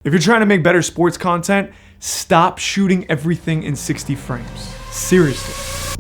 If you're trying to make better sports content, stop shooting everything in 60 frames. Seriously,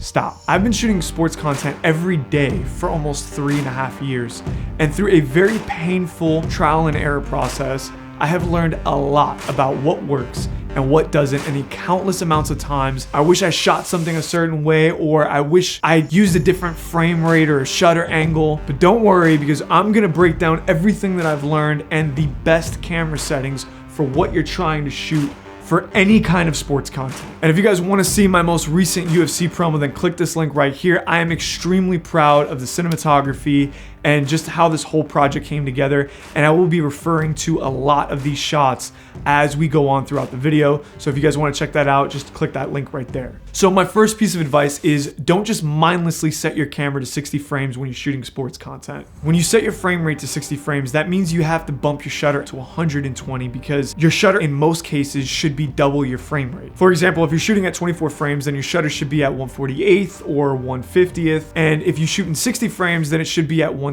stop. I've been shooting sports content every day for almost 3.5 years, and through a very painful trial and error process, I have learned a lot about what works and what doesn't, and the countless amounts of times I wish I shot something a certain way, or I wish I used a different frame rate or a shutter angle. But don't worry, because I'm gonna break down everything that I've learned and the best camera settings for what you're trying to shoot for any kind of sports content. And if you guys want to see my most recent UFC promo, then click this link right here. I am extremely proud of the cinematography and just how this whole project came together, and I will be referring to a lot of these shots as we go on throughout the video. So if you guys want to check that out, just click that link right there. So my first piece of advice is don't just mindlessly set your camera to 60 frames when you're shooting sports content. When you set your frame rate to 60 frames, that means you have to bump your shutter to 120, because your shutter in most cases should be double your frame rate. For example, if you're shooting at 24 frames, then your shutter should be at 1/48th or 1/50th. And if you shoot in 60 frames, then it should be at 120.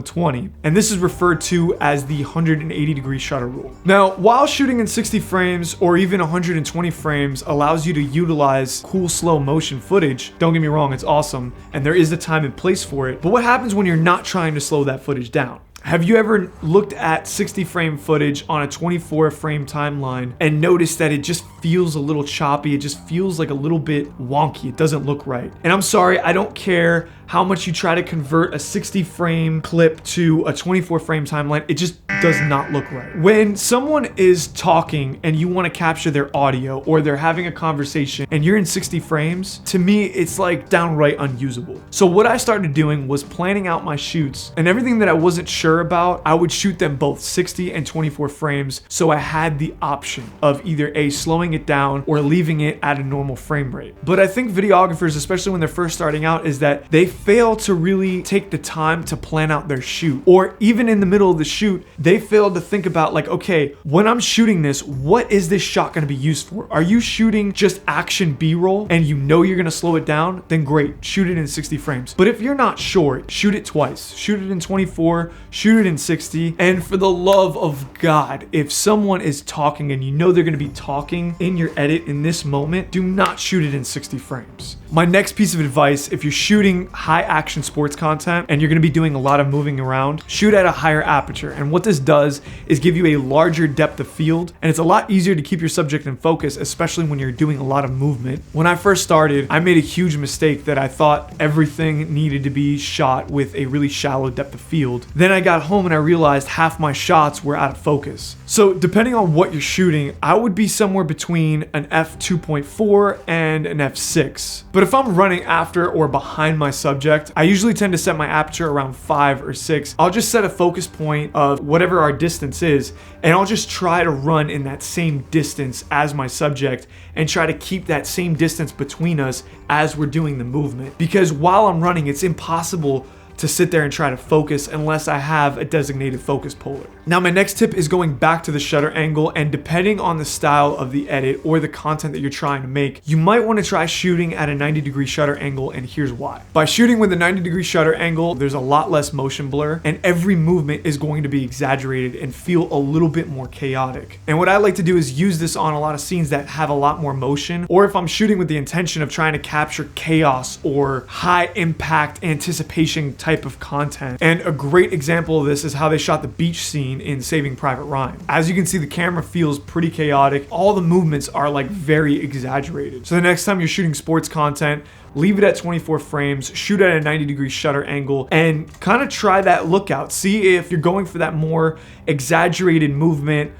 And this is referred to as the 180-degree shutter rule. Now, while shooting in 60 frames or even 120 frames allows you to utilize cool slow motion footage, don't get me wrong, it's awesome, and there is a time and place for it. But what happens when you're not trying to slow that footage down? Have you ever looked at 60 frame footage on a 24 frame timeline and noticed that it just feels a little choppy? It just feels like a little bit wonky. It doesn't look right. And I'm sorry, I don't care how much you try to convert a 60 frame clip to a 24 frame timeline, it just does not look right. When someone is talking and you want to capture their audio, or they're having a conversation and you're in 60 frames, to me, it's like downright unusable. So what I started doing was planning out my shoots, and everything that I wasn't sure about, I would shoot them both 60 and 24 frames, so I had the option of either A, slowing it down or leaving it at a normal frame rate. But I think videographers, especially when they're first starting out, is that they fail to really take the time to plan out their shoot. Or even in the middle of the shoot, they fail to think about, like, okay, when I'm shooting this, what is this shot going to be used for? Are you shooting just action B-roll and you know you're going to slow it down? Then great, shoot it in 60 frames. But if you're not sure, shoot it twice. Shoot it in 24, shoot it in 60. And for the love of God, if someone is talking and you know they're going to be talking in your edit in this moment, do not shoot it in 60 frames. My next piece of advice, if you're shooting high action sports content and you're going to be doing a lot of moving around, shoot at a higher aperture. And what this does is give you a larger depth of field, and it's a lot easier to keep your subject in focus, especially when you're doing a lot of movement. When I first started, I made a huge mistake that I thought everything needed to be shot with a really shallow depth of field. Then I got home and I realized half my shots were out of focus. So depending on what you're shooting, I would be somewhere between an f2.4 and an f6. But if I'm running after or behind my subject, I usually tend to set my aperture around 5 or 6. I'll just set a focus point of whatever our distance is, and I'll just try to run in that same distance as my subject and try to keep that same distance between us as we're doing the movement. Because while I'm running, it's impossible to sit there and try to focus unless I have a designated focus puller. Now, my next tip is going back to the shutter angle, and depending on the style of the edit or the content that you're trying to make, you might want to try shooting at a 90-degree shutter angle, and here's why. By shooting with a 90-degree shutter angle, there's a lot less motion blur, and every movement is going to be exaggerated and feel a little bit more chaotic. And what I like to do is use this on a lot of scenes that have a lot more motion, or if I'm shooting with the intention of trying to capture chaos or high impact anticipation type of content. And a great example of this is how they shot the beach scene in Saving Private Ryan. As you can see, the camera feels pretty chaotic. All the movements are like very exaggerated. So the next time you're shooting sports content, leave it at 24 frames, shoot at a 90-degree shutter angle, and kind of try that look out. See if you're going for that more exaggerated movement,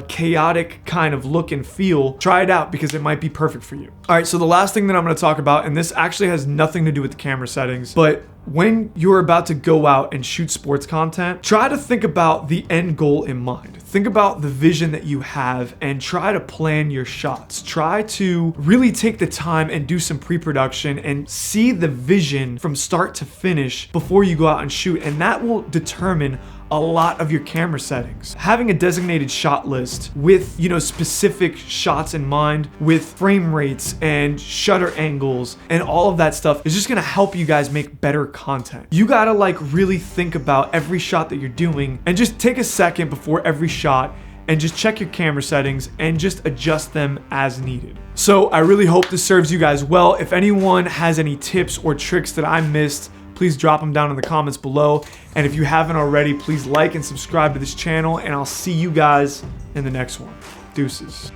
chaotic kind of look and feel. Try it out, because it might be perfect for you. All right, so the last thing that I'm going to talk about, and this actually has nothing to do with the camera settings, but when you're about to go out and shoot sports content, try to think about the end goal in mind. Think about the vision that you have and try to plan your shots. Try to really take the time and do some pre-production and see the vision from start to finish before you go out and shoot, and that will determine a lot of your camera settings. Having a designated shot list with, specific shots in mind, with frame rates and shutter angles and all of that stuff is just gonna help you guys make better content. You gotta really think about every shot that you're doing, and just take a second before every shot and just check your camera settings and just adjust them as needed. So I really hope this serves you guys well. If anyone has any tips or tricks that I missed, please drop them down in the comments below. And if you haven't already, please like and subscribe to this channel, and I'll see you guys in the next one. Deuces.